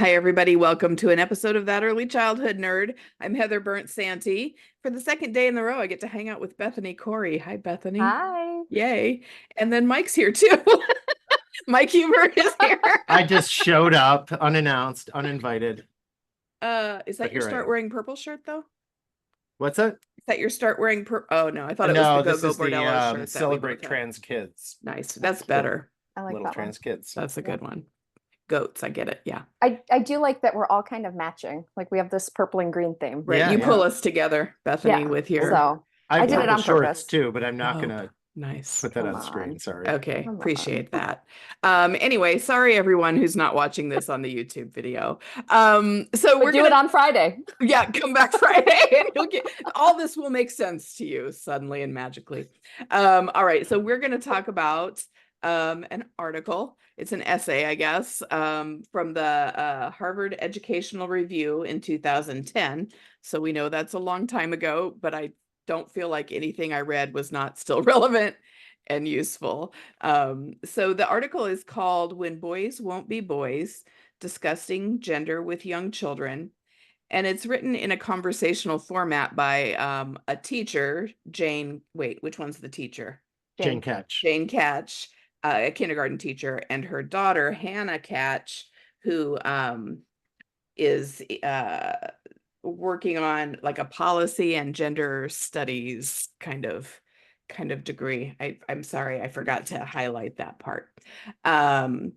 Hi, everybody. Welcome to an episode of That Early Childhood Nerd. I'm Heather Bernt-Santy. For the second day in the row, I get to hang out with Bethany Corrie. Hi, Bethany. Hi. Yay. And then Mike's here too. Mike Huber is here. I just showed up unannounced, uninvited. Is that your start wearing purple shirt though? What's that? Is that your start wearing Oh no, I thought it No, was the this Go-Go is the Bordello shirt. Celebrate Trans Kids. Nice. That's better. I like Little that trans kids. That's a good one. Goats, I get it. Yeah. I do like that we're all kind of matching. Like we have this purple and green theme. Right. Yeah, You yeah. pull us together, Bethany, Yeah. with your So I did it on shorts purpose. too, but I'm not gonna nice. put that Come on screen. on. Sorry. Okay, Come appreciate on. that. Anyway, sorry everyone who's not watching this on the YouTube video. So we're do gonna it on Friday. Yeah, come back Friday and you'll get all this will make sense to you suddenly and magically. All right, so we're gonna talk about an article. It's an essay, I guess, from the Harvard Educational Review in 2010. So we know that's a long time ago, but I don't feel like anything I read was not still relevant and useful. So the article is called "When Boys Won't Be Boys: Discussing Gender with Young Children." And it's written in a conversational format by a teacher, Jane. Wait, which one's the teacher? Jane Katch. Jane Katch, a kindergarten teacher, and her daughter, Hannah Katch, who is working on like a policy and gender studies kind of degree. I'm sorry, I forgot to highlight that part. Talking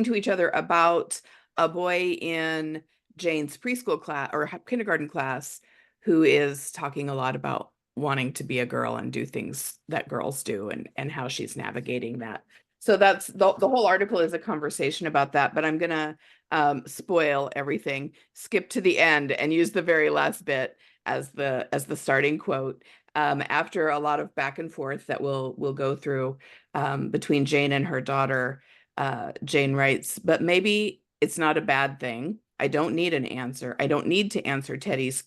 to each other about a boy in Jane's preschool class or kindergarten class who is talking a lot about wanting to be a girl and do things that girls do and how she's navigating that. So that's the whole article is a conversation about that, but I'm gonna spoil everything, skip to the end and use the very last bit as the starting quote. After a lot of back and forth that we'll go through between Jane and her daughter, Jane writes, "But maybe it's not a bad thing. I don't need an answer. I don't need to answer Teddy's."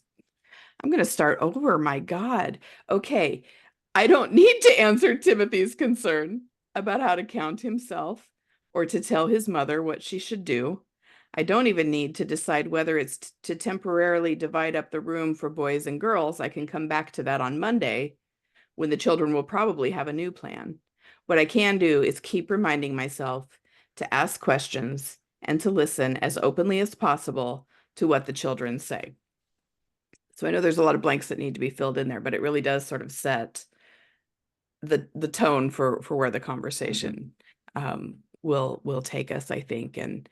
I'm going to start over. My God. Okay. "I don't need to answer Timothy's concern about how to count himself or to tell his mother what she should do. I don't even need to decide whether it's to temporarily divide up the room for boys and girls. I can come back to that on Monday when the children will probably have a new plan. What I can do is keep reminding myself to ask questions and to listen as openly as possible to what the children say." So I know there's a lot of blanks that need to be filled in there, but it really does sort of set the tone for where the conversation will take us, I think. And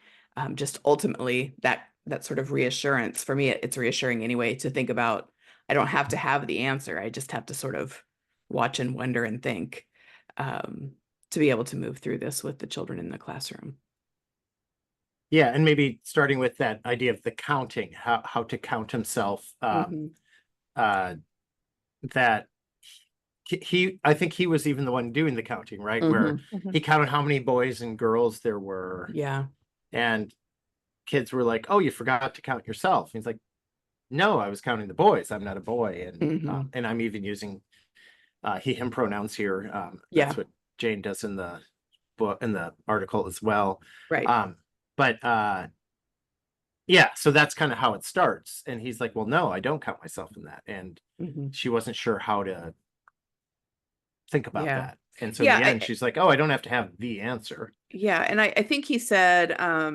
just ultimately that sort of reassurance for me, it's reassuring anyway to think about, I don't have to have the answer. I just have to sort of watch and wonder and think to be able to move through this with the children in the classroom. Yeah, and maybe starting with that idea of the counting, how to count himself. That I think he was even the one doing the counting, right? Where he counted how many boys and girls there were. Yeah. And kids were like, "Oh, you forgot to count yourself." And he's like, "No, I was counting the boys. I'm not a boy." And and I'm even using he, him pronouns here. That's what Jane does in the book, in the article as well. Right. But yeah, so that's kind of how it starts. And he's like, "Well, no, I don't count myself in that." And she wasn't sure how to think about that. And so in the end, she's like, "Oh, I don't have to have the answer." Yeah. And I think he said, I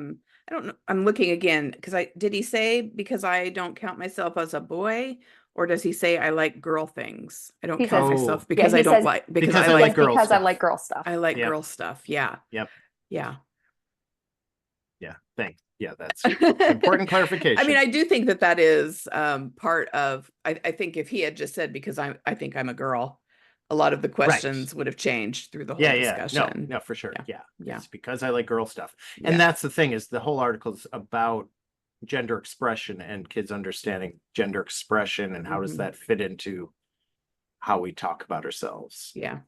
don't know, I'm looking again, because did he say because I don't count myself as a boy? Or does he say I like girl things? I don't count myself because I don't like because I like girl stuff. I like girl stuff. I like girl stuff. Yeah. Yep. Yeah. Yeah. Thanks. Yeah, that's important clarification. I mean, I do think that is part of, I think if he had just said, because I think I'm a girl, a lot of the questions would have changed through the whole discussion. No, for sure. Yeah. Yeah. It's because I like girl stuff. And that's the thing, is the whole article is about gender expression and kids understanding gender expression and how does that fit into how we talk about ourselves. Yeah.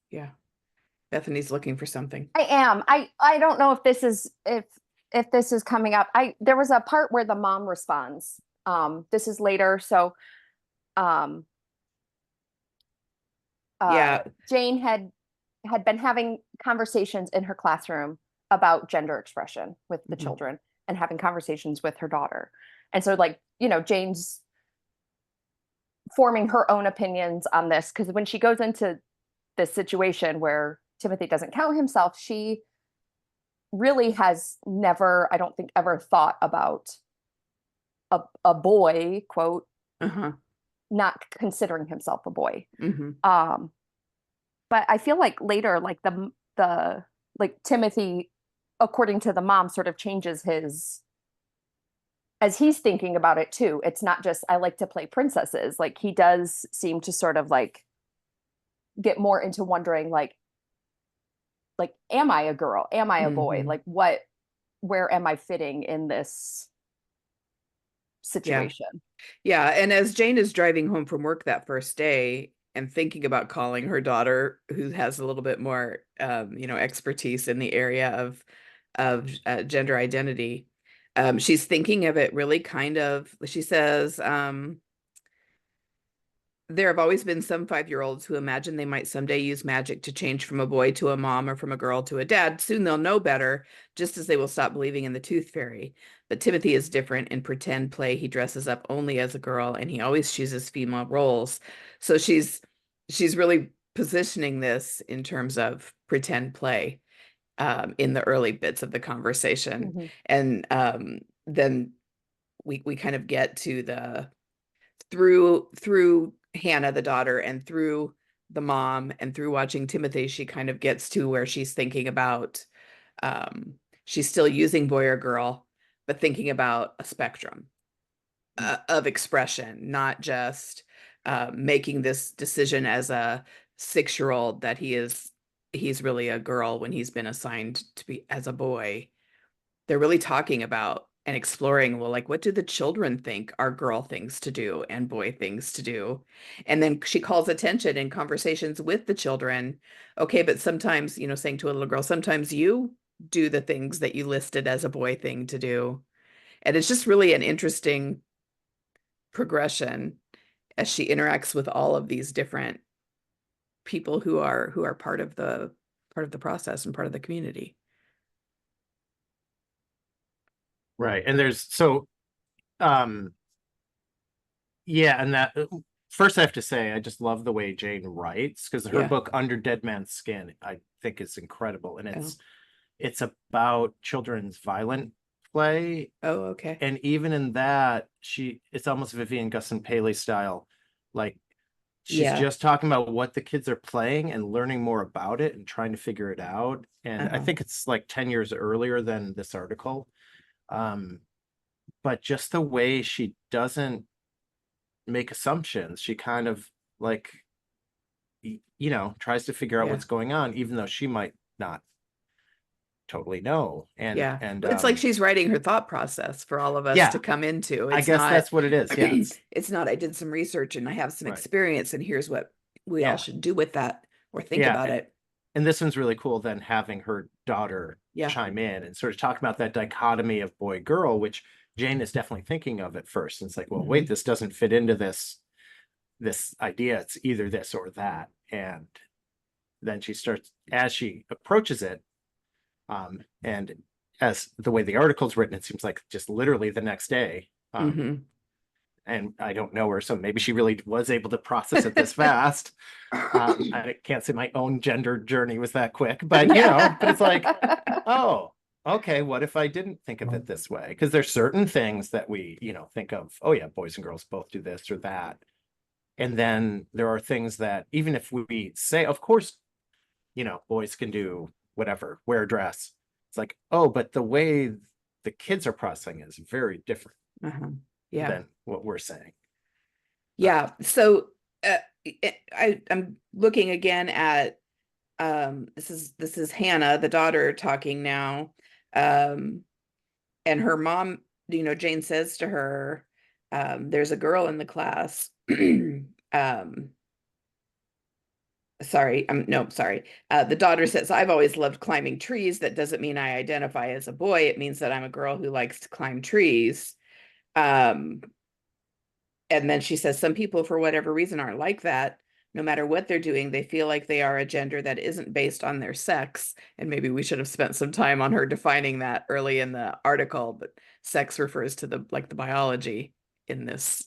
Yeah. Bethany's looking for something. I am. I don't know if this is if this is coming up. There was a part where the mom responds. This is later, so Jane had been having conversations in her classroom about gender expression with the Mhm. children and having conversations with her daughter. And so, like, you know, Jane's forming her own opinions on this, because when she goes into this situation where Timothy doesn't count himself, she really has never, I don't think, ever thought about a boy, quote, Uh-huh. not considering himself a boy. Mhm. But I feel like later, like the like Timothy, according to the mom, sort of changes his, as he's thinking about it too. It's not just I like to play princesses. Like he does seem to sort of like get more into wondering like am I a girl? Am I a boy? Mhm. Like what, where am I fitting in this Yeah. situation? Yeah, and as Jane is driving home from work that first day and thinking about calling her daughter, who has a little bit more, expertise in the area of gender identity, she's thinking of it really kind of. She says, there have always been some 5-year-olds who imagine they might someday use magic to change from a boy to a mom or from a girl to a dad. Soon they'll know better, just as they will stop believing in the tooth fairy. But Timothy is different. In pretend play, he dresses up only as a girl, and he always chooses female roles. So she's really positioning this in terms of pretend play, in the early bits of the conversation. Mhm. And then we kind of get to the through Hannah, the daughter, and through the mom, and through watching Timothy, she kind of gets to where she's thinking about, she's still using boy or girl, but thinking about a spectrum of expression, not just making this decision as a 6-year-old that he's really a girl when he's been assigned to be as a boy. They're really talking about and exploring, well, like, what do the children think are girl things to do and boy things to do? And then she calls attention in conversations with the children. Okay, but sometimes, saying to a little girl, sometimes you do the things that you listed as a boy thing to do. And it's just really an interesting progression as she interacts with all of these different people who are part of the process and part of the community. Right. And there's so um yeah, and that first I have to say I just love the way Jane writes, because her Yeah. book Under Dead Man's Skin I think is incredible, and Oh. it's about children's violent play. Oh, okay. And even in that, it's almost Vivian Gusson Paley style. Like she's Yeah. just talking about what the kids are playing and learning more about it and trying to figure it out. And I Uh-huh. think it's like 10 years earlier than this article. But just the way she doesn't make assumptions, she kind of like, tries to figure out Yeah. what's going on, even though she might not totally know. And, Yeah. and, But it's like she's writing her thought process for all of us yeah, to come into. I It's guess not, that's what it is. Yeah. it's not, I did some research and I have some Right. experience and here's what we all Yeah. should do with that or think Yeah. about it. And this one's really cool then having her daughter Yeah. chime in and sort of talk about that dichotomy of boy girl, which Jane is definitely thinking of at first. And it's like, well, wait, Mhm. this doesn't fit into this idea. It's either this or that. And then she starts, as she approaches it, and as the way the article's written, it seems like just literally the next day. Mhm. And I don't know her, so maybe she really was able to process it this fast. I can't say my own gender journey was that quick, but but it's like, oh, okay, what if I didn't think of it this way? Because there's certain things that we, think of, oh yeah, boys and girls both do this or that. And then there are things that even if we say, of course, boys can do whatever, wear a dress. It's like, oh, but the way the kids are processing is very different Uh-huh. Yeah. than what we're saying. Yeah. So uh, I'm looking again at, this is Hannah, the daughter, talking now. And her mom, Jane says to her, there's a girl in the class. um sorry, no, sorry. The daughter says, I've always loved climbing trees. That doesn't mean I identify as a boy. It means that I'm a girl who likes to climb trees. Um, and then she says, some people, for whatever reason, aren't like that. no matter what they're doing, they feel like they are a gender that isn't based on their sex. And maybe we should have spent some time on her defining that early in the article, but sex refers to the biology in this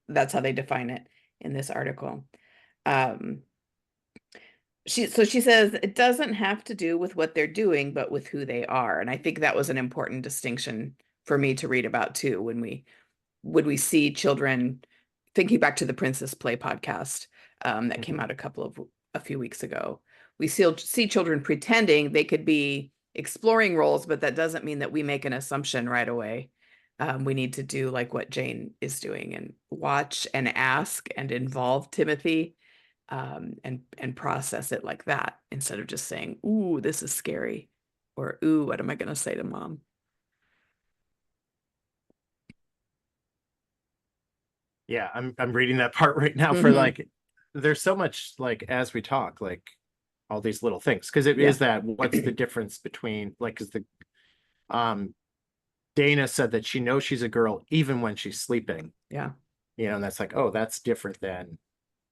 that's how they define it in this article. She says it doesn't have to do with what they're doing, but with who they are. And I think that was an important distinction for me to read about too, when we see children, thinking back to the Princess Play podcast that came out a few weeks ago. We still see children pretending they could be exploring roles, but that doesn't mean that we make an assumption right away. We need to do like what Jane is doing and watch and ask and involve Timothy, and process it like that, instead of just saying, "Ooh, this is scary," or "Ooh, what am I going to say to mom?" Yeah, I'm reading that part right now for like, there's so much like as we talk, like all these little things, because it is that what's the difference between like, because the Dana said that she knows she's a girl even when she's sleeping. Yeah. And that's like, oh, that's different than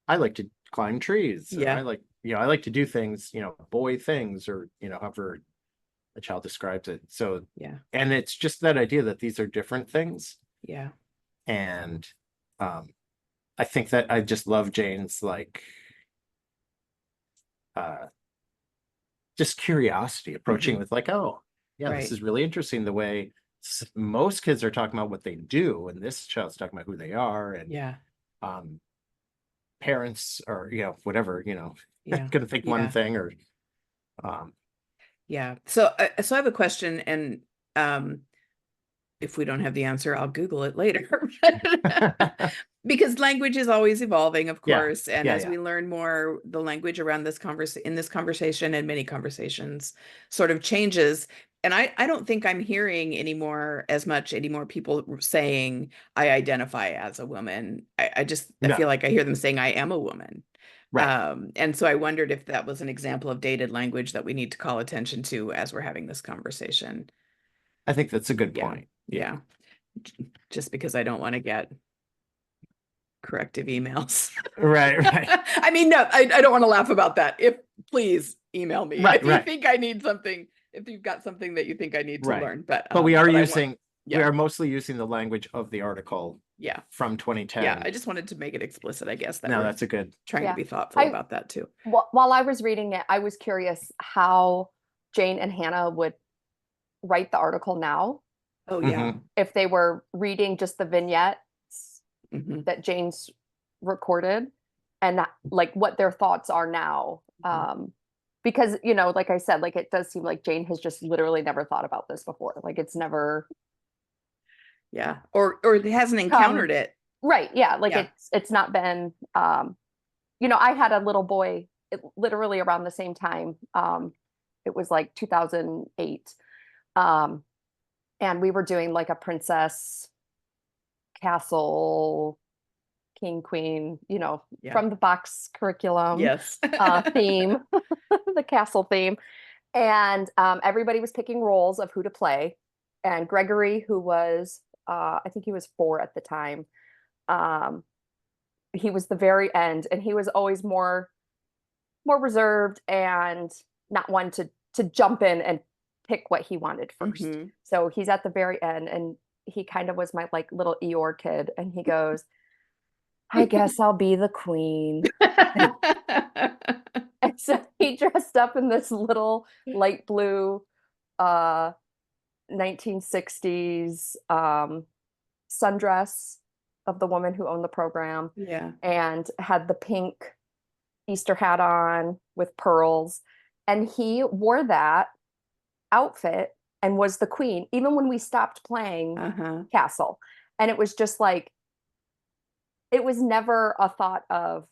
I like to climb trees. Or Yeah. I like to do things, boy things, or however a child describes it. So Yeah. And it's just that idea that these are different things. Yeah. And I think that I just love Jane's like just curiosity approaching with like, oh yeah, Right. this is really interesting, the way most kids are talking about what they do, and this child's talking about who they are. And Yeah. Parents or whatever, Yeah. gonna think one thing or yeah. So I have a question, and if we don't have the answer, I'll Google it later. Because language is always evolving, of course. And as we learn more, the language around this conversation and many conversations sort of changes. And I don't think I'm hearing as much people saying, I identify as a woman. I feel like I hear them saying, I am a woman. Right. And so I wondered if that was an example of dated language that we need to call attention to as we're having this conversation. I think that's a good point. Yeah. Just because I don't want to get corrective emails. Right. I mean, no, I don't want to laugh about that. Please email me if you think I need something, if you've got something that you think I need to learn. But we are we are mostly using the language of the article from 2010. Yeah, I just wanted to make it explicit, I guess. That's a good trying to be thoughtful about that too. While I was reading it, I was curious how Jane and Hannah would write the article now. Oh yeah. If they were reading just the vignettes that Jane's recorded, and like what their thoughts are now. Because, like I said, like it does seem like Jane has just literally never thought about this before. Like it's never. Yeah. Or hasn't encountered it. Right. Yeah. Like it's not been, I had a little boy literally around the same time. It was like 2008. And we were doing like a princess castle, king, queen, from the box curriculum theme, the castle theme. And everybody was picking roles of who to play. And Gregory, who was, I think he was 4 at the time, he was the very end, and he was always more reserved and not one to jump in and pick what he wanted first. So he's at the very end, and he kind of was my like little Eeyore kid, and he goes, I guess I'll be the queen. And so he dressed up in this little light blue 1960s sundress of the woman who owned the program. Yeah. And had the pink Easter hat on with pearls. And he wore that outfit and was the queen, even when we stopped playing Castle. And it was just like, it was never a thought of,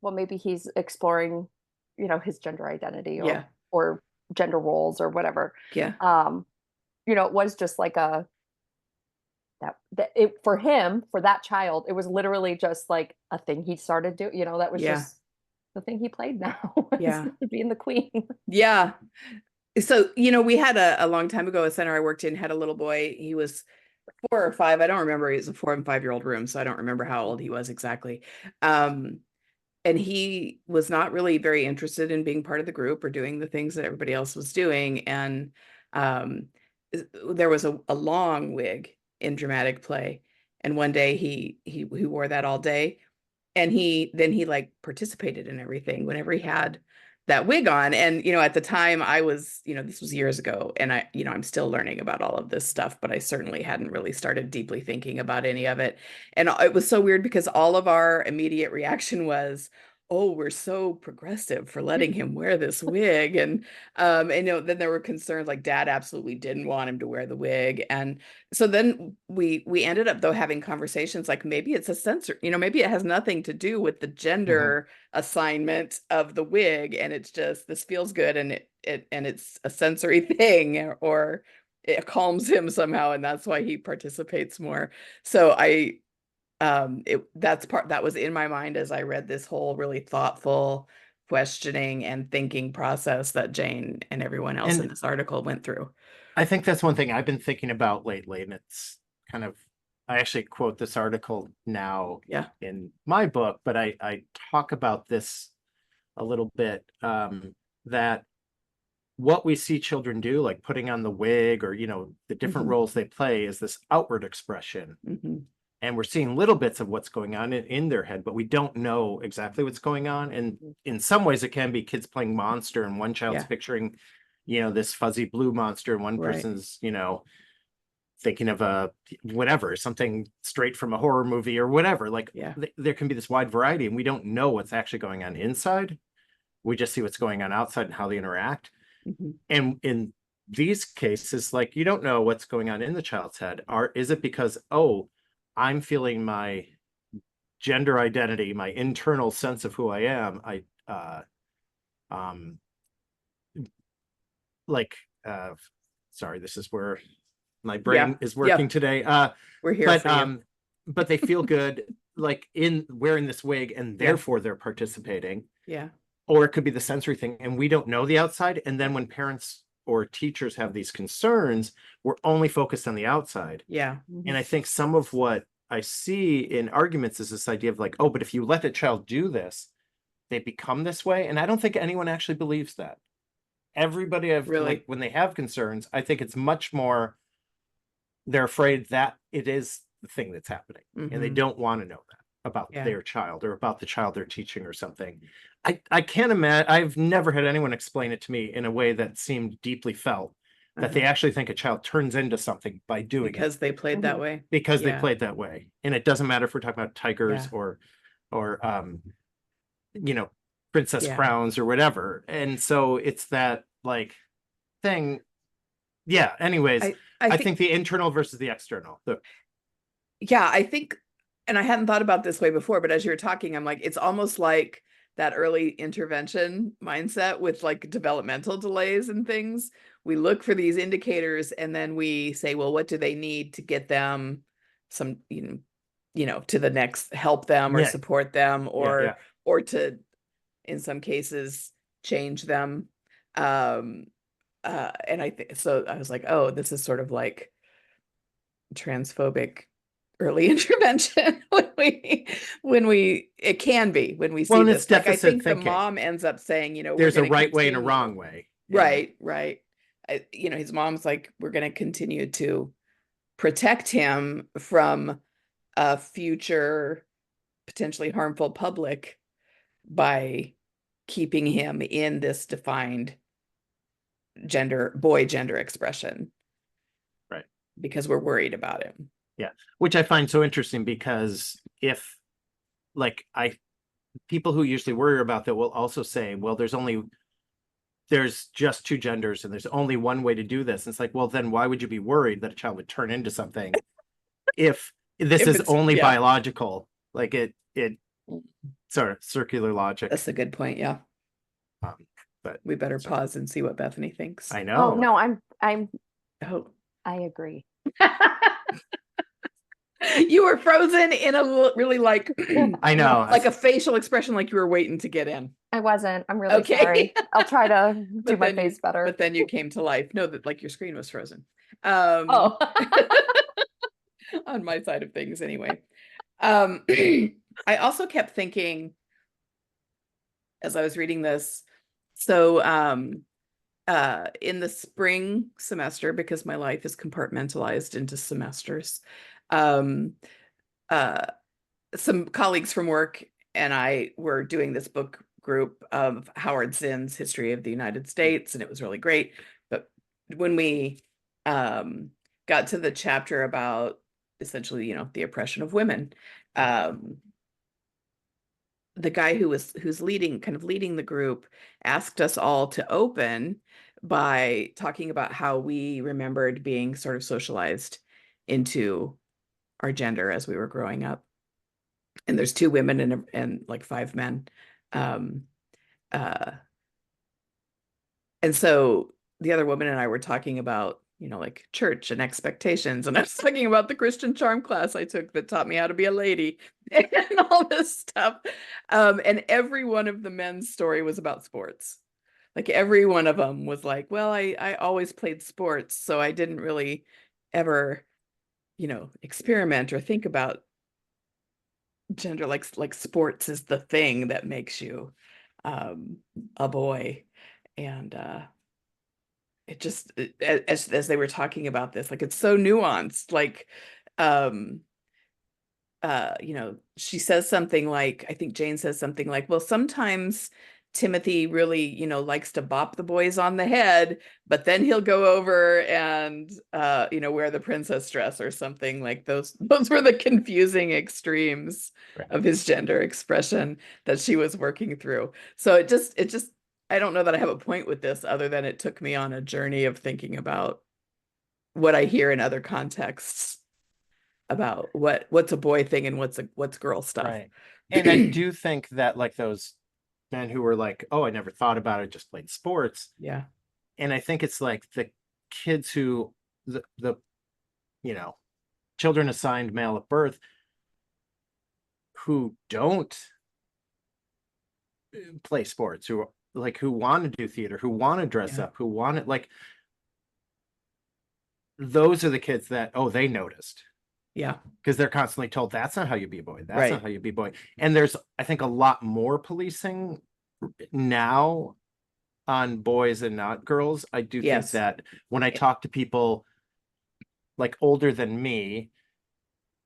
well, maybe he's exploring, his gender identity or gender roles or whatever. Yeah. It was just like for him, for that child, it was literally just like a thing he started doing, that was just the thing he played now. Being the queen. Yeah. So, we had a long time ago, a center I worked in had a little boy. He was 4 or 5. I don't remember. He was a 4 and 5-year-old room, so I don't remember how old he was exactly. Um, and he was not really very interested in being part of the group or doing the things that everybody else was doing. And um, there was a long wig in dramatic play, and one day he wore that all day, and he like participated in everything whenever he had that wig on. And at the time, I was, this was years ago, and I'm still learning about all of this stuff, but I certainly hadn't really started deeply thinking about any of it. And it was so weird because all of our immediate reaction was, oh, we're so progressive for letting him wear this wig. And then there were concerns, like dad absolutely didn't want him to wear the wig. And so then we ended up, though, having conversations like, maybe it's a censor, maybe it has nothing to do with the gender assignment of the wig, and it's just, this feels good, and it's a sensory thing, or it calms him somehow, and that's why he participates more. So that was in my mind as I read this whole really thoughtful questioning and thinking process that Jane and everyone else in this article went through. I think that's one thing I've been thinking about lately, and it's kind of, I actually quote this article now in my book, but I talk about this a little bit, that what we see children do, like putting on the wig or, the different roles they play, is this outward expression. And we're seeing little bits of what's going on in their head, but we don't know exactly what's going on. And in some ways it can be kids playing monster, and one child's picturing, this fuzzy blue monster, and one person's, thinking of something straight from a horror movie or whatever. Like there can be this wide variety, and we don't know what's actually going on inside. We just see what's going on outside and how they interact. And in these cases, like, you don't know what's going on in the child's head. Is it because, I'm feeling my gender identity, my internal sense of who I am, sorry, this is where my brain is working today. We're here for you. But they feel good, like, in wearing this wig, and therefore they're participating. Or it could be the sensory thing, and we don't know the outside. And then when parents or teachers have these concerns, we're only focused on the outside. And I think some of what I see in arguments is this idea of like, but if you let a child do this, they become this way. And I don't think anyone actually believes that. Everybody like, when they have concerns, I think it's much more, they're afraid that it is the thing that's happening, and they don't want to know that about their child or about the child they're teaching or something. I can't imagine, I've never had anyone explain it to me in a way that seemed deeply felt, that they actually think a child turns into something by doing because they played that way. Because they played that way. And it doesn't matter if we're talking about tigers or princess crowns or whatever. And so it's that like thing. Yeah. Anyways, I think the internal versus the external. I think, and I hadn't thought about this way before, but as you're talking, I'm like, it's almost like that early intervention mindset with like developmental delays and things. We look for these indicators, and then we say, well, what do they need to get them some, to the next, help them or support them, or to, in some cases, change them. And I think, so I was like, oh, this is sort of like transphobic early intervention when we it can be when we see this. Like, I think thinking. The mom ends up saying, there's a right way and a wrong way. Right. His mom's like, we're going to continue to protect him from a future potentially harmful public by keeping him in this defined boy gender expression. Right. Because we're worried about him. Yeah, which I find so interesting, because if, like, people who usually worry about that will also say, well, there's just two genders and there's only one way to do this. And it's like, well, then why would you be worried that a child would turn into something if this is only biological? Like it sort of circular logic. That's a good point. Yeah. But we better pause and see what Bethany thinks. I know. Oh no, I agree. You were frozen in a really like, I know, like a facial expression, like you were waiting to get in. I wasn't. I'm really sorry. I'll try to do my face better. But then you came to life. No, that like your screen was frozen. on my side of things anyway. I also kept thinking as I was reading this, so in the spring semester, because my life is compartmentalized into semesters, um, uh, some colleagues from work and I were doing this book group of Howard Zinn's History of the United States, and it was really great. But when we got to the chapter about essentially, the oppression of women, the guy who's leading the group asked us all to open by talking about how we remembered being sort of socialized into our gender as we were growing up. And there's 2 women and like 5 men. Um, uh, and so the other woman and I were talking about, like church and expectations. And I was talking about the Christian charm class I took that taught me how to be a lady and all this stuff. And every one of the men's story was about sports. Like every one of them was like, well, I always played sports, so I didn't really ever, experiment or think about gender. Like sports is the thing that makes you a boy. And it just as they were talking about this, like it's so nuanced. Like um she says something like, I think Jane says something like, well, sometimes Timothy really, likes to bop the boys on the head, but then he'll go over and wear the princess dress or something. Like those were the confusing extremes of his gender expression that she was working through. So it just I don't know that I have a point with this other than it took me on a journey of thinking about what I hear in other contexts about what's a boy thing and what's girl stuff. Right. And I do think that like those men who were like, oh, I never thought about it, just played sports. Yeah. And I think it's like the kids who the children assigned male at birth who don't play sports, who want to do theater, who want to dress up, who want to those are the kids that, oh, they noticed. Yeah. Because they're constantly told that's not how you be a boy. That's not how you be a boy. And there's, I think, a lot more policing now on boys and not girls. I do think that when I talk to people like older than me,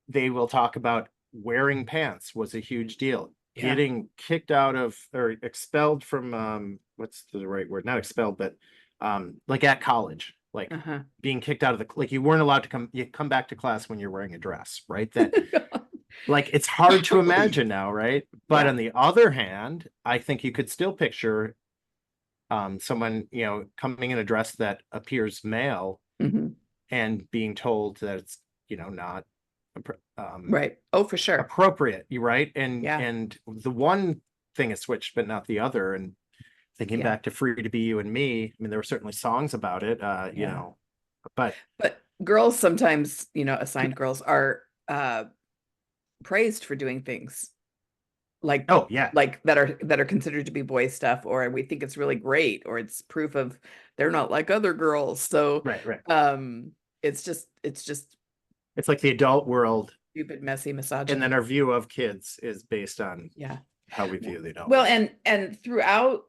they will talk about wearing pants was a huge deal. Getting kicked out of or expelled from what's the right word? Not expelled, but like at college. Like being kicked out of like you weren't allowed to come back to class when you're wearing a dress, right? That like it's hard to imagine now, right? But on the other hand, I think you could still picture someone, coming in a dress that appears male and being told that it's, not right. Oh, for sure. Appropriate, you right? And the one thing is switched, but not the other. And thinking back to Free to Be You and Me, I mean, there were certainly songs about it, but girls sometimes, assigned girls are praised for doing things like, like that are considered to be boy stuff, or we think it's really great, or it's proof of they're not like other girls. So it's like the adult world, stupid, messy misogyny, and then our view of kids is based on how we view the adult. Well, and throughout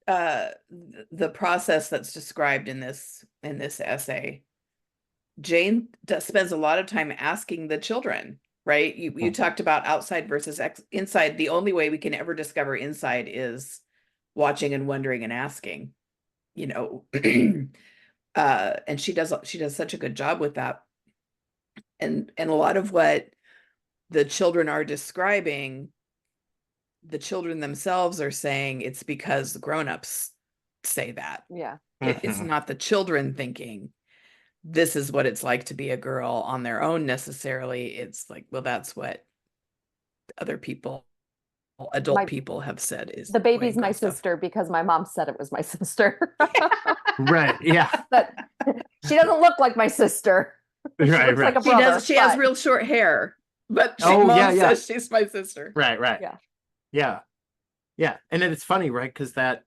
the process that's described in this essay, Jane spends a lot of time asking the children, right? You talked about outside versus inside. The only way we can ever discover inside is watching and wondering and asking, and she does such a good job with that. And a lot of what the children are describing, the children themselves are saying it's because the grown-ups say that. Yeah. It's not the children thinking this is what it's like to be a girl on their own necessarily. It's like, well, that's what other people, adult people have said is the baby's my sister because my mom said it was my sister. Right. Yeah. But she doesn't look like my sister. She looks like a brother, she has real short hair, but mom says she's my sister. Right. Yeah. And then it's funny, right? Because that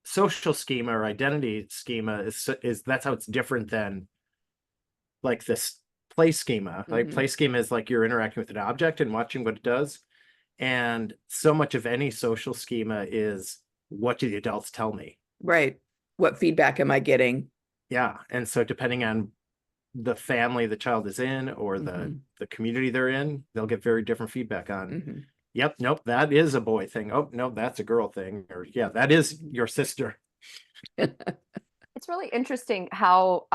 social schema or identity schema is that's how it's different than like this play schema. Like play schema is like you're interacting with an object and watching what it does. And so much of any social schema is, what do the adults tell me? Right. What feedback am I getting? Yeah. And so depending on the family the child is in, or the community they're in, they'll get very different feedback on, yep, nope, that is a boy thing. Oh, no, that's a girl thing. Or yeah, that is your sister. It's really interesting how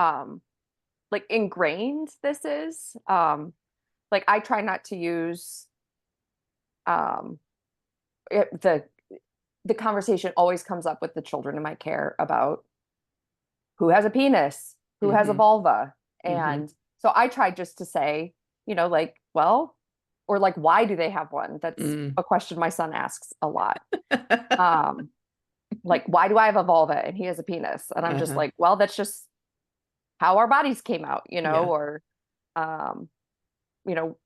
like ingrained this is. Like I try not to use the conversation always comes up with the children in my care about who has a penis, who has a vulva. And so I tried just to say, you know, like, well, or like, why do they have one? That's a question my son asks a lot. Like, why do I have a vulva and he has a penis? And I'm just like, well, that's just how our bodies came out, you know, or, you know,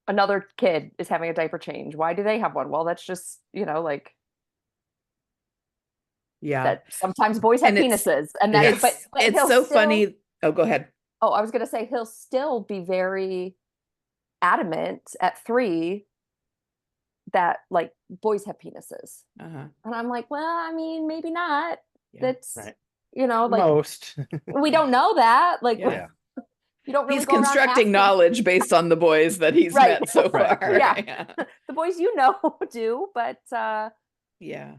another kid is having a diaper change. Why do they have one? Well, that's just, you know, like, that sometimes boys have penises, and that's but it's so funny. Oh, go ahead. Oh, I was gonna say he'll still be very adamant at 3 that like boys have penises, and I'm like, well, I mean, maybe not. That's you know, like most we don't know that. Like, you don't really. He's constructing knowledge based on the boys that he's met so far. Yeah, the boys you know do, but yeah.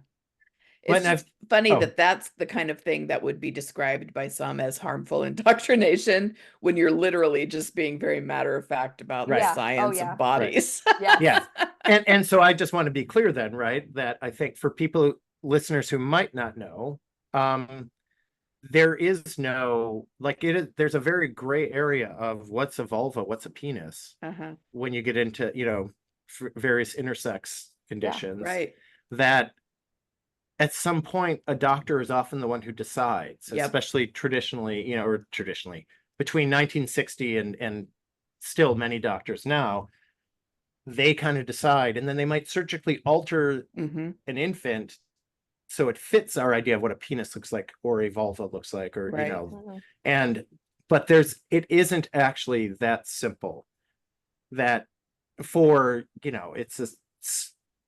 It's just funny that that's the kind of thing that would be described by some as harmful indoctrination, when you're literally just being very matter of fact about the science of bodies. Yeah. And so I just want to be clear then, right, that I think for people, listeners who might not know, there is no, like, there's a very gray area of what's a vulva, what's a penis, when you get into, you know, various intersex conditions, that at some point, a doctor is often the one who decides, especially traditionally, you know, or traditionally between 1960 and still many doctors now, they kind of decide, and then they might surgically alter an infant so it fits our idea of what a penis looks like or a vulva looks like, or, you know, but it isn't actually that simple. That for, you know, it's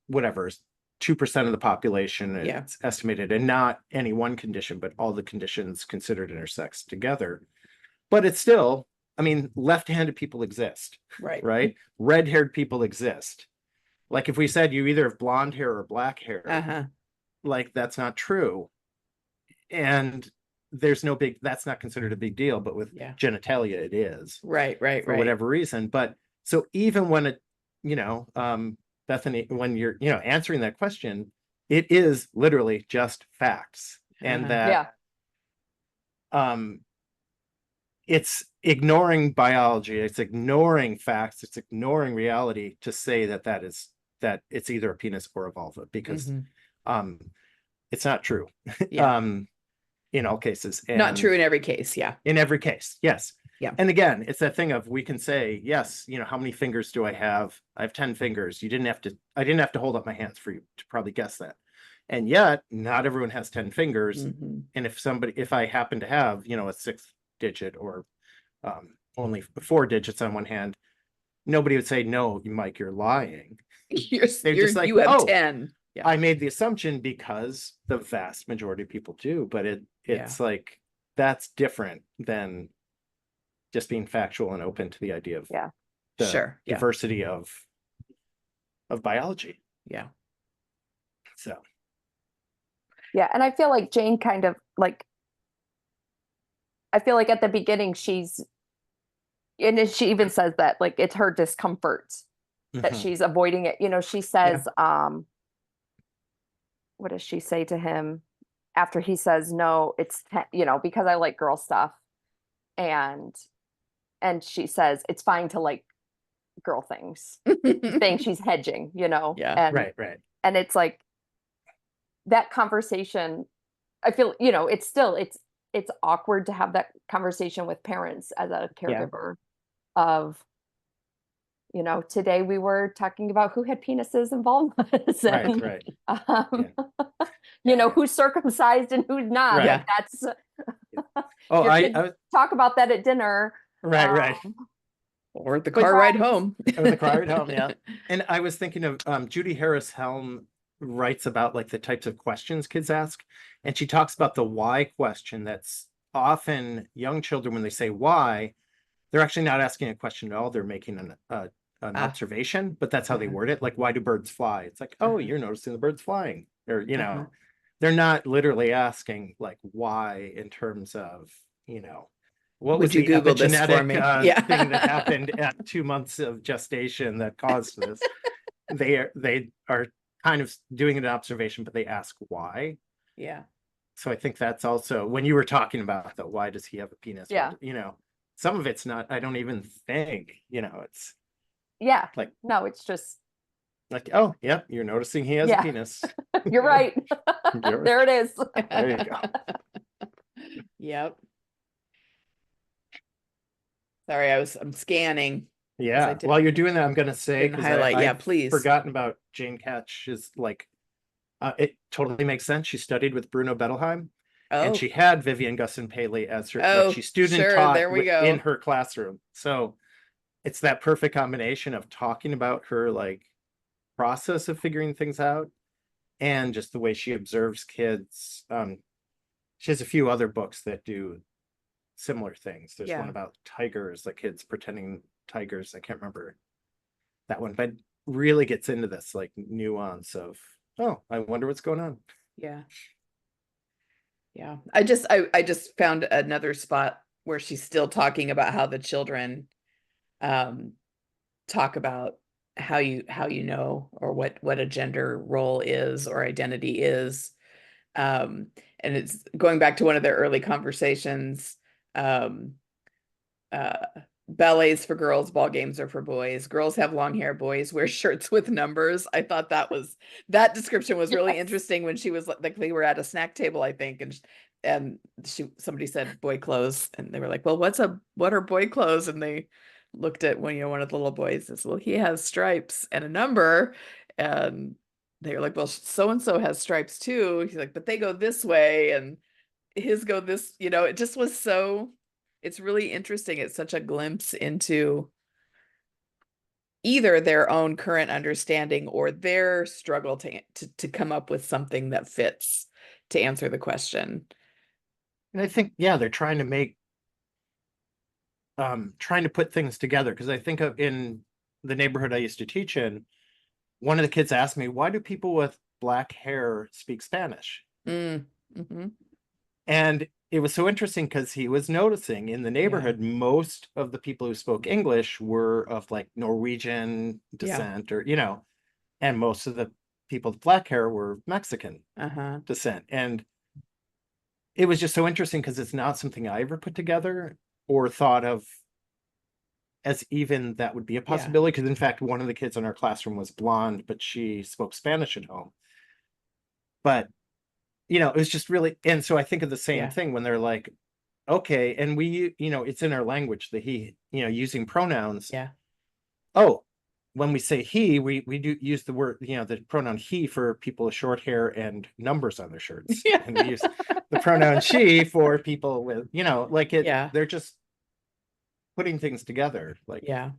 whatever, 2% of the population, it's estimated, and not any one condition, but all the conditions considered intersex together. But it's still, I mean, left-handed people exist, right? Red-haired people exist. Like if we said you either have blonde hair or black hair, like that's not true. And there's no that's not considered a big deal, but with genitalia, it is. Right. For whatever reason. But so even when it, you know, Bethany, when you're, you know, answering that question, it is literally just facts. And that it's ignoring biology, it's ignoring facts, it's ignoring reality to say that it's either a penis or a vulva, because it's not true. In all cases. And not true in every case. In every case, yes. Yeah. And again, it's that thing of, we can say, yes, you know, how many fingers do I have? I have 10 fingers. I didn't have to hold up my hands for you to probably guess that. And yet not everyone has 10 fingers. And if I happen to have, you know, a 6th digit, or only 4 digits on one hand, nobody would say, no, Mike, you're lying. They're just like, you have 10. I made the assumption because the vast majority of people do, but it's like, that's different than just being factual and open to the idea of the diversity of biology. So and I feel like Jane kind of like, I feel like at the beginning she even says that, like, it's her discomfort that she's avoiding it. You know, she says, what does she say to him after he says, no, it's, you know, because I like girl stuff. And she says, it's fine to like girl things, saying she's hedging, you know? And, right. And it's like that conversation, I feel, you know, it's awkward to have that conversation with parents as a caregiver of, you know, today we were talking about who had penises and vulvas, and, you know, who's circumcised and who's not. Like, that's, I talk about that at dinner. Right. Or the Good car ride times. home. Or the car ride home, yeah. And I was thinking of Judy Harris Helm writes about like the types of questions kids ask, and she talks about the why question. That's often young children, when they say why, they're actually not asking a question at all. They're making an observation, but that's how they word it. Like, why do birds fly? It's like, oh, you're noticing the birds flying, or they're not literally asking like why in terms of, what Would was you the Google this for epigenetic me? Yeah. thing that happened at 2 months of gestation that caused this. They are kind of doing an observation, but they ask why. Yeah. So I think that's also when you were talking about the why does he have a penis? Yeah. Some of it's not, I don't even think, it's Yeah. like, no, it's just like, oh, yep, you're noticing he has a penis. You're right. There it is. There you go. Yep. Sorry, I'm scanning. Yeah. While you're doing that, I'm gonna say, Didn't because highlight. Yeah, I've please. forgotten about Jane Katch. Is like, it totally makes sense. She studied with Bruno Bettelheim, and she had Vivian Gusson Paley as her, like, she student taught there we go. in her classroom. So it's that perfect combination of talking about her like process of figuring things out and just the way she observes kids. She has a few other books that do similar things. There's one about tigers, like kids pretending tigers. I can't remember that one, but really gets into this like nuance of, oh, I wonder what's going on. Yeah. I just found another spot where she's still talking about how the children talk about how you know, or what a gender role is or identity is. And it's going back to one of their early conversations. Ballets for girls, ball games are for boys. Girls have long hair, boys wear shirts with numbers. I thought that description was really interesting when she was like, they were at a snack table, I think, and somebody said boy clothes, and they were like, well, what are boy clothes? And they looked at one of the little boys and says, well, he has stripes and a number. And they were like, well, so and so has stripes too. He's like, but they go this way and his go this, it just was so, it's really interesting. It's such a glimpse into either their own current understanding or their struggle to come up with something that fits to answer the question. And I think, they're trying to make, trying to put things together. Because I think of in the neighborhood I used to teach in, one of the kids asked me, why do people with black hair speak Spanish? Mm-hmm. And it was so interesting because he was noticing in the neighborhood, most of the people who spoke English were of like Norwegian descent, or, and most of the people with black hair were Mexican descent. And it was just so interesting because it's not something I ever put together or thought of as even that would be a possibility. Because in fact, one of the kids in our classroom was blonde, but she spoke Spanish at home. But it was just really, and so I think of the same thing when they're like, okay, and we, it's in our language, that he, using pronouns. Oh, when we say he, we do use the word, the pronoun he for people with short hair and numbers on their shirts. And we use the pronoun she for people with, like it, they're just putting things together, like, to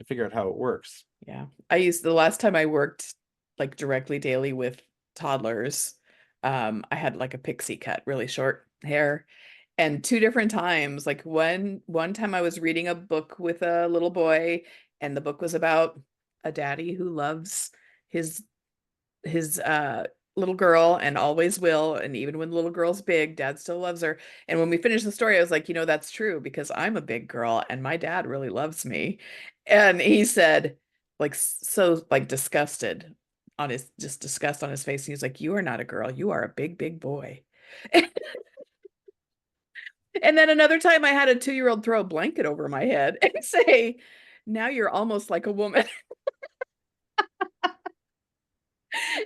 figure out how it works. The last time I worked like directly daily with toddlers, I had like a pixie cut, really short hair. And two different times, like one time I was reading a book with a little boy, and the book was about a daddy who loves his little girl and always will, and even when the little girl's big, dad still loves her. And when we finished the story, I was like, that's true, because I'm a big girl and my dad really loves me. And he said, like, so like disgusted just disgust on his face. He was like, you are not a girl, you are a big boy. And then another time I had a 2-year-old throw a blanket over my head and say, now you're almost like a woman.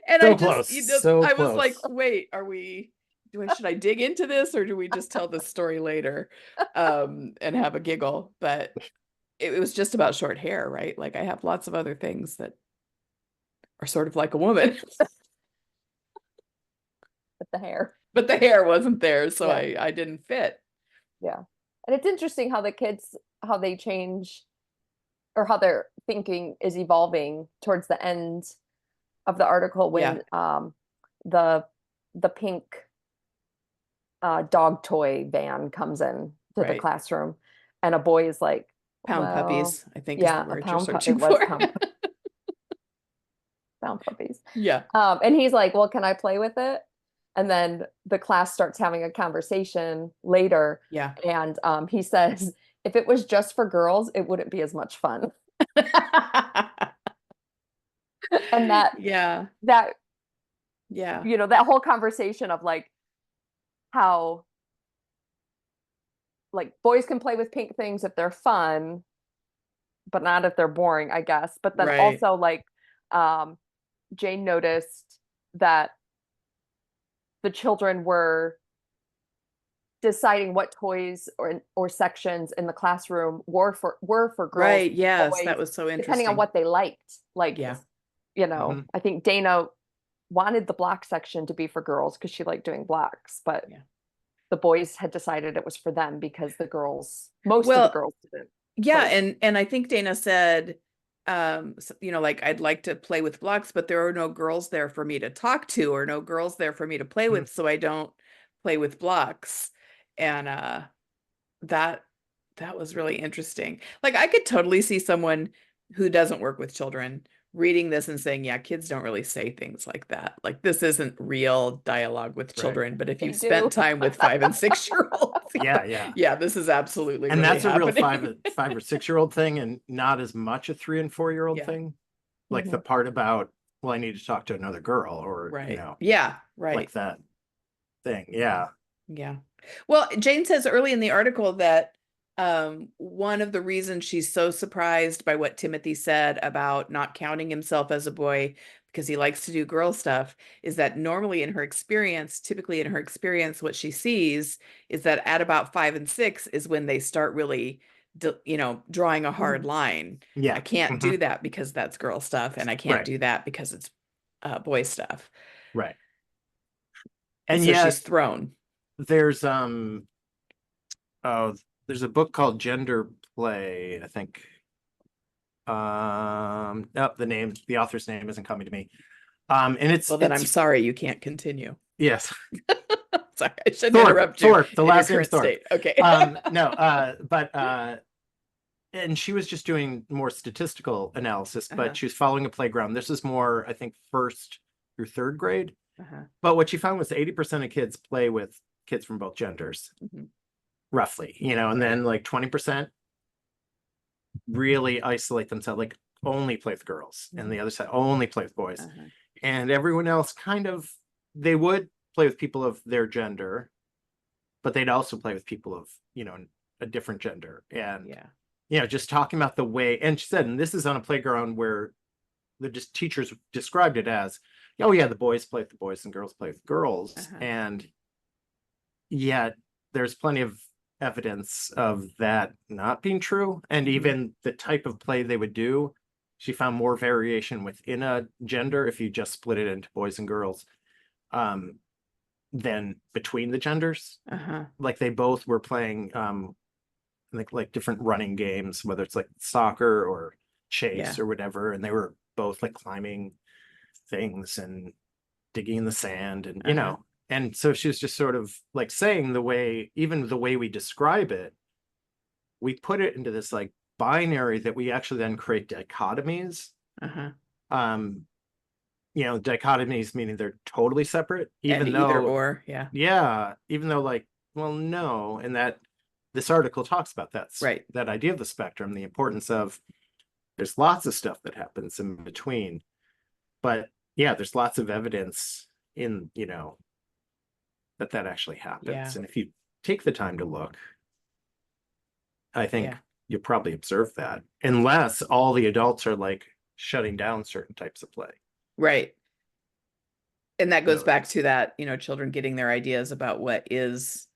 And so I close, just, I was like, wait, should I dig into this, or do we just tell this story later and have a giggle? But it was just about short hair, right? Like, I have lots of other things that are sort of like a woman. But the hair wasn't there, so I didn't fit. Yeah. And it's interesting how the kids how they change or how their thinking is evolving towards the end of the article when the pink dog toy van comes in to the classroom and a boy is like, pound well, puppies, I think is yeah, the word a you're pound searching it was for. pound puppies. Yeah. And he's like, well, can I play with it? And then the class starts having a conversation later. Yeah. And he says, if it was just for girls, it wouldn't be as much fun. And that you know, that whole conversation of like how like boys can play with pink things if they're fun, but not if they're boring, I guess. But then also like Jane noticed that the children were deciding what toys or sections in the classroom were for girls. Right. Yes, boys, that was so interesting. Depending on what they liked. Like, you know, I think Dana wanted the block section to be for girls because she liked doing blocks, but the boys had decided it was for them because most of the girls didn't. Yeah, and I think Dana said, you know, like I'd like to play with blocks, but there are no girls there for me to talk to or no girls there for me to play with, so I don't play with blocks. And that was really interesting. Like I could totally see someone who doesn't work with children reading this and saying, yeah, kids don't really say things like that. Like this isn't real dialogue with children, but if you've spent time with 5 and 6 year olds, yeah, this is absolutely and really that's happening. A real 5 or 6 year old thing, and not as much a 3 and 4 year old thing. Like the part about, well, I need to talk to another girl, or you know, like that thing. Yeah. Well, Jane says early in the article that one of the reasons she's so surprised by what Timothy said about not counting himself as a boy because he likes to do girl stuff is that typically in her experience, what she sees is that at about 5 and 6 is when they start really, you know, drawing a hard line. I can't do that because that's girl stuff, and I can't do that because it's boy stuff. Right. And so she's thrown. There's there's a book called Gender Play, I think. The author's name isn't coming to me. And it's I'm sorry you can't continue. Yes. Sorry, I shouldn't interrupt you. Thorpe, the last name Thorpe. Okay. And she was just doing more statistical analysis, but she was following a playground. This is more, I think, 1st through 3rd grade. But what she found was 80% of kids play with kids from both genders, roughly, you know, and then like 20% really isolate themselves, like only play with girls, and the other side only play with boys. And everyone else kind of, they would play with people of their gender, but they'd also play with people of, you know, a different gender. And you know, just talking about the way, and she said, and this is on a playground where the teachers described it as, oh yeah, the boys play with the boys and girls play with girls. And yet there's plenty of evidence of that not being true. And even the type of play they would do, she found more variation within a gender if you just split it into boys and girls than between the genders. Like they both were playing like different running games, whether it's like soccer or chase or whatever, and they were both like climbing things and digging in the sand, and you know, and so she was just sort of like saying even the way we describe it, we put it into this like binary that we actually then create dichotomies. You know, dichotomies meaning they're totally separate, even though either or, even though like, well, no, and that this article talks about that, that idea of the spectrum, the importance of there's lots of stuff that happens in between, but there's lots of evidence in, you know, that actually happens. And if you take the time to look, I think you probably observe that, unless all the adults are like shutting down certain types of play. Right. And that goes back to that, you know, children getting their ideas about what is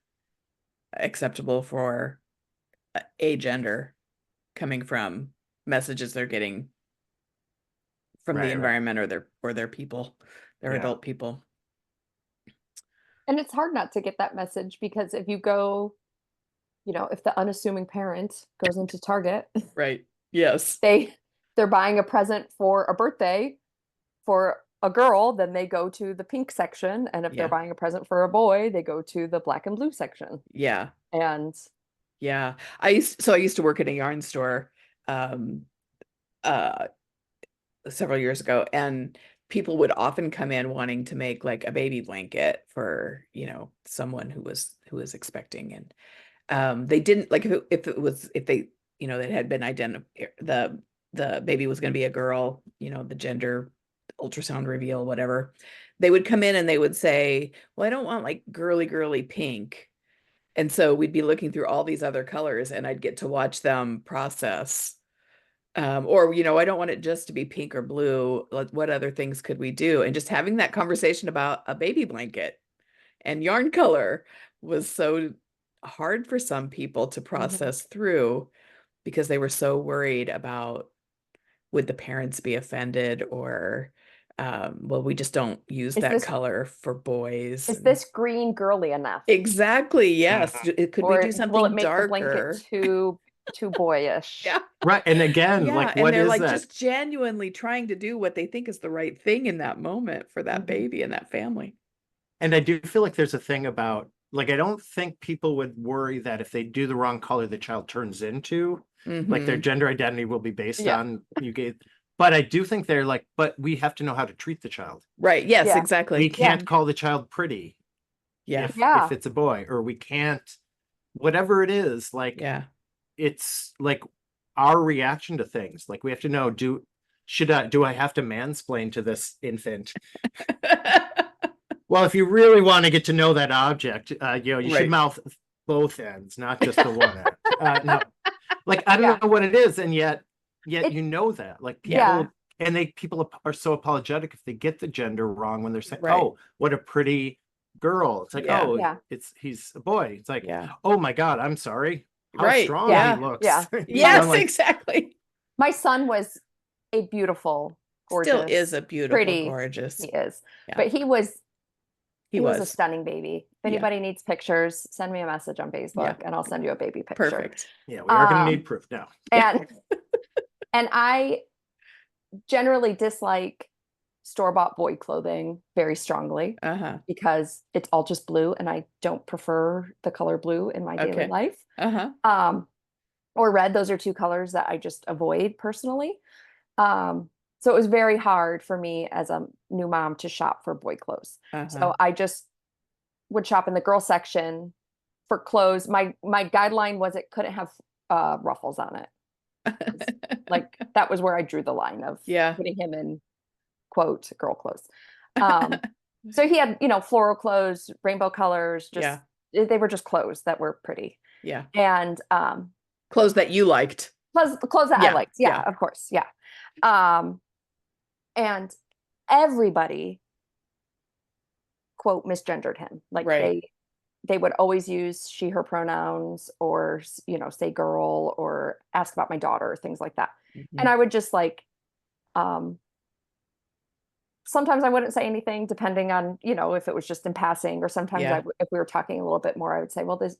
acceptable for a gender coming from messages they're getting from the environment or their people, their adult people. And it's hard not to get that message because if you go, if the unassuming parent goes into Target, Right. Yes. they're buying a present for a birthday for a girl, then they go to the pink section. And if they're Yeah. buying a present for a boy, they go to the black and blue section. Yeah. And Yeah. I used to work at a yarn store um uh several years ago, and people would often come in wanting to make like a baby blanket for, someone who was expecting. And they didn't like, if they, that had been identified, the baby was going to be a girl, the gender, ultrasound reveal, whatever. They would come in and they would say, well, I don't want like girly pink. And so we'd be looking through all these other colors, and I'd get to watch them process. Or, I don't want it just to be pink or blue. Like, what other things could we do? And just having that conversation about a baby blanket and yarn color was so hard for some people to process through, because they were so worried about, would the parents be offended, or well, we just don't use that color for boys. Is this green girly enough? Exactly. Yes. Could we do something will it make darker? The blanket too boyish? Yeah. Right. And again, like, what they're is like that? just genuinely trying to do what they think is the right thing in that moment for that baby and that family. And I do feel like there's a thing about, like, I don't think people would worry that if they do the wrong color, the child turns into, like, their gender identity will be based on but I do think they're like, but we have to know how to treat the child. Right. Yes, exactly. We can't call the child pretty. If it's a boy, or we can't, whatever it is, like, it's like our reaction to things. Like, we have to know, do I have to mansplain to this infant? Well, if you really want to get to know that object, you should mouth both ends, not just the one end. No, like, I don't know what it is, and yet that, like, people are so apologetic if they get the gender wrong when they're saying, "Oh, what a pretty girl." It's like, he's a boy. It's like, oh my God, I'm sorry. How strong he looks. Yes, like, exactly. My son was a beautiful, gorgeous, still is a beautiful, pretty, gorgeous. He is, but he was a stunning baby. If anybody needs pictures, send me a message on Facebook and I'll send you a baby picture. Perfect. Yeah, we are going to need proof now. And I generally dislike store-bought boy clothing very strongly because it's all just blue, and I don't prefer the color blue in my daily life. Or red. Those are two colors that I just avoid personally. So it was very hard for me as a new mom to shop for boy clothes. So I just would shop in the girl section for clothes. My guideline was it couldn't have ruffles on it. Like, that was where I drew the line of putting him in, quote, girl clothes. So he had, floral clothes, rainbow colors, just they were just clothes that were pretty. Yeah. And clothes that you liked. Clothes that I liked. Yeah, of course. Yeah. And everybody, quote, misgendered him. Like, they would always use she, her pronouns, or, say girl, or ask about my daughter, things like that. And I would just like, sometimes I wouldn't say anything, depending on, if it was just in passing, or sometimes if we were talking a little bit more, I would say, well, this,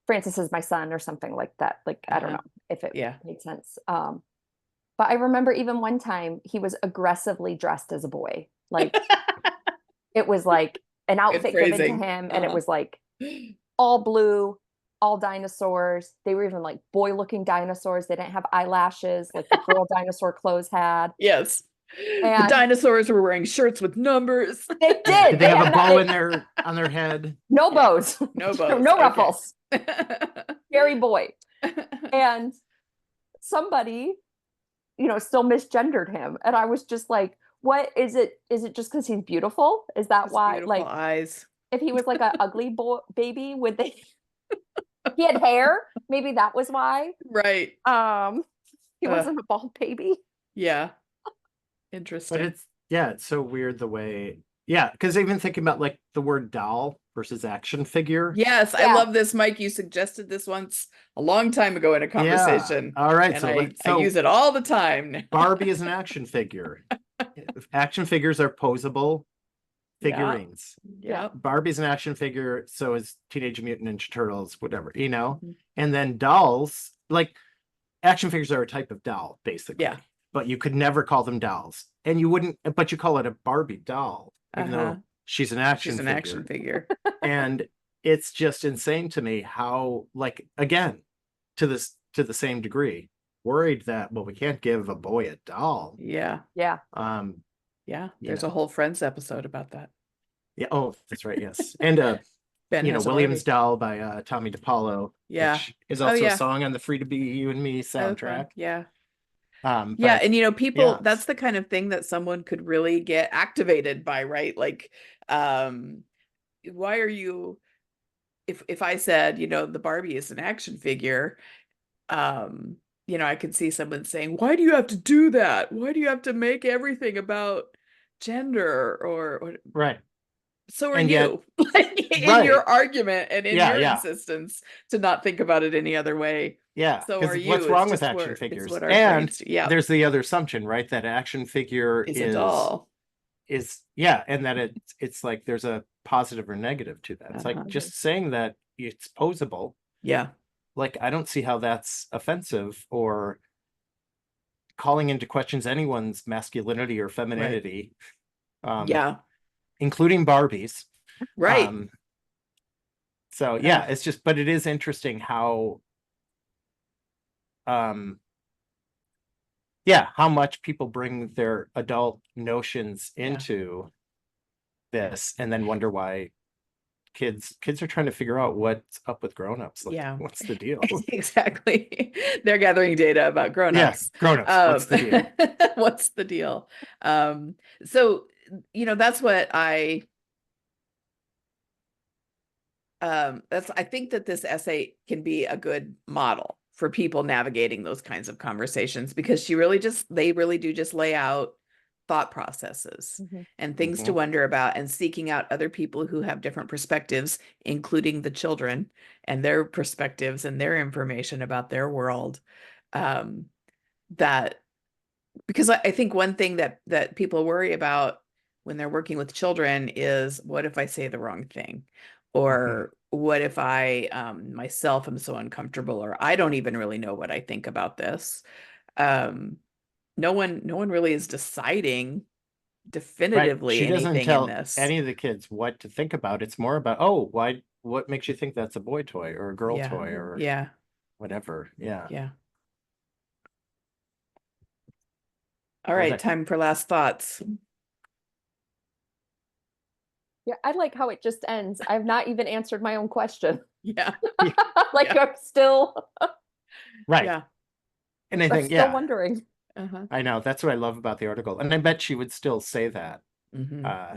Francis is my son, or something like that. Like, I don't know if it made sense. But I remember even one time he was aggressively dressed as a boy. Like, it was like an outfit given to him, and it was like all blue, all dinosaurs. They were even like boy looking dinosaurs. They didn't have eyelashes like the girl dinosaur clothes had. Yes. And the dinosaurs were wearing shirts with numbers. They did. Did they have a bow on their head? No bows. No bows. No ruffles. Very boy. And somebody, still misgendered him. And I was just like, what is it? Is it just because he's beautiful? Is that his why? Like, eyes. If he was like an ugly baby, would they? He had hair. Maybe that was why. Right. He wasn't a bald baby. Yeah. Interesting. But it's so weird the way. Yeah, because even thinking about like the word doll versus action figure. Yes, I love this, Mike. You suggested this once a long time ago in a conversation. All right, and I use it all the time. Barbie is an action figure. Action figures are posable. figurines. Yeah. Barbie's an action figure, so is Teenage Mutant Ninja Turtles, whatever, you know? Mhm. And then dolls, like action figures are a type of doll, basically. Yeah. But you could never call them dolls. And you wouldn't, but you call it a Barbie doll, even Uh-huh. though she's an action She's an figure. action figure. And it's just insane to me how, like, again, to the same degree, worried that, well, we can't give a boy a doll. Yeah. Yeah. Yeah. You There's know. a whole Friends episode about that. Yeah. Oh, that's right. Yes. And Ben you know, has a Williams Barbie. Doll by Tommy DePaulo, Yeah. which is Oh, also yeah. a song on the Free to Be You and Me Oh, fun. soundtrack. Yeah. Yeah, And you know, people, yeah, that's the kind of thing that someone could really get activated by, right? Like, why are you, if I said, you know, the Barbie is an action figure, you know, I could see someone saying, why do you have to do that? Why do you have to make everything about gender or right. so are And yet, you, like in right. your argument and in Yeah, your yeah. insistence to not think about it any other way. Yeah, So are because you. what's It's wrong with just action it's figures? what our And brains do. Yeah. there's the other assumption, right? That action figure Is a doll. and that it's like there's a positive or negative to that. It's like just saying that it's posable. Yeah. Like, I don't see how that's offensive or calling into questions anyone's masculinity or femininity. Yeah. Including Barbies. Right. So yeah, it's just, but it is interesting how how much people bring their adult notions into this and then wonder why kids are trying to figure out what's up with grown-ups. Like, what's the deal? Exactly. They're gathering data about grown-ups. Yeah, grown-ups. What's the deal? What's the deal? So, you know, that's what I think that this essay can be a good model for people navigating those kinds of conversations, because they really do just lay out thought processes and things to wonder about, and seeking out other people who have different perspectives, including the children and their perspectives and their information about their world. That, because I think one thing that people worry about when they're working with children is, what if I say the wrong thing? Or what if I myself am so uncomfortable, or I don't even really know what I think about this. No one really is deciding definitively She doesn't anything tell in this. any of the kids what to think about. It's more about, oh, what makes you think that's a boy toy or a girl toy or whatever. Yeah. All right, time for last thoughts. Yeah, I like how it just ends. I've not even answered my own question. Yeah. Like I'm still right. Yeah. And I I'm think, still wondering. I know, that's what I love about the article. And I bet she would still say that. Yeah.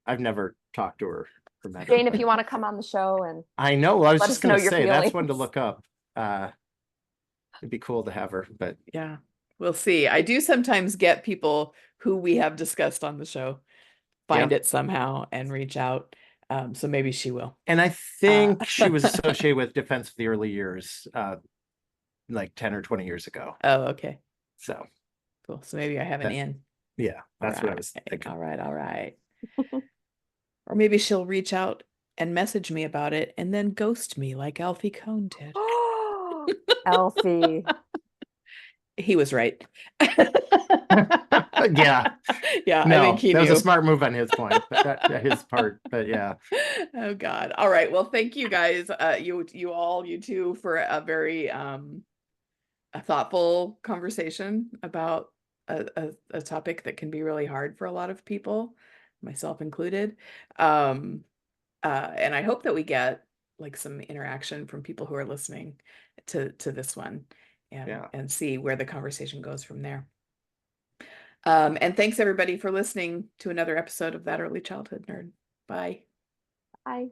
I've never talked to her or met her. Jane, if you want to come on the show and I know, I was let just us know gonna your say that's one to feelings. look up. It'd be cool to have her, but yeah, we'll see. I do sometimes get people who we have discussed on the show find it somehow and reach out. So maybe she will. And I think she was associated with Defense of the Early Years, like 10 or 20 years ago. Oh, okay. So cool. So maybe I have an in. Yeah, that's what I was thinking. All right. Or maybe she'll reach out and message me about it and then ghost me like Alfie Kohn did. Alfie. He was right. Yeah. I think he that was knew. a smart move on his point, his part, but yeah. Oh God. All right. Well, thank you guys, you two, for a very a thoughtful conversation about a topic that can be really hard for a lot of people, myself included. And I hope that we get like some interaction from people who are listening to this one, and see where the conversation goes from there. And thanks everybody for listening to another episode of That Early Childhood Nerd. Bye. Bye.